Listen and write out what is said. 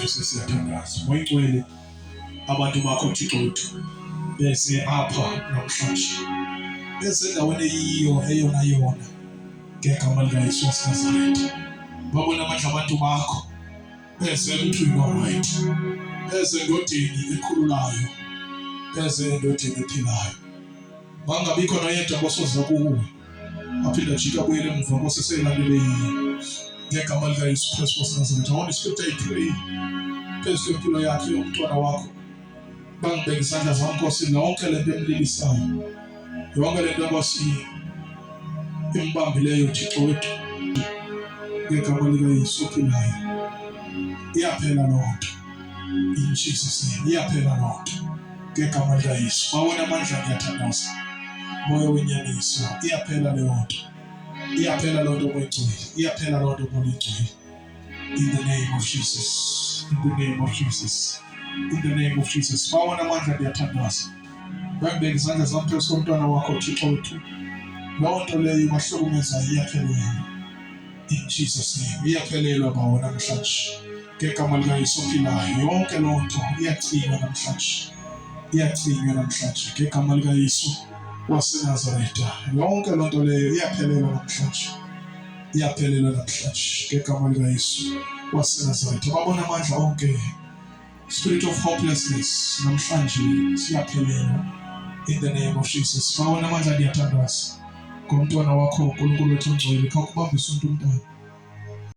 wethu sesiyathandaza. Moyingcwele abantu bakho Thixo wethu bese apha namhlanje besendaweni eyiyo eyona yona ngegama likaYesu waseNazaretha. Babona amandla abantu bakho bese emthini oright, bese endodeni ekhululayo, bese endodeni ephilayo. Bangabikho noyedwa kosoza kuwe aphinda jika buyele emuva koseseyilandele yiyo ngegama likaYesu Kristu waseNazaretha. Holy Spirit, I pray phezu kwempilo yakhe yomntwana wakho. Bangibeka isandla zami Nkosi yonke lento emlilisayo, yonke lento Nkosi embambileyo Thixo wethu ngegama likaYesu ophilayo. Iyaphela lonto in Jesus name, iyaphela lonto ngegama likaYesu. Bawona amandla ngiyathandaza, moya wenyaniso, iyaphela lonto, iyaphela lonto moyingcwele, iyaphela lonto moyingcwele. In the name of Jesus, in the name of Jesus, in the name of Jesus. Bawona amandla ngiyathandaza. Bangibeka izandla zami phezu komntwana wakho Thixo wethu. Lonto leyo mahlukumezayo iyaphelelwa in Jesus name, iyaphelelwa bawona namhlanje ngegama likaYesu ophilayo. Yonke lonto iyacinywa namhlanje, iyacinywa namhlanje ngegama likaYesu waseNazaretha. Yonke lonto leyo iyaphelelwa namhlanje, iyaphelelwa namhlanje ngegama likaYesu waseNazaretha. Babona amandla onke, spirit of hopelessness namhlanje siyaphelelwa in the name of Jesus. Babona amandla ngiyathandaza ngomntwana wakho uNkulunkulu wethu ongcwele. Khawukubambise umntwana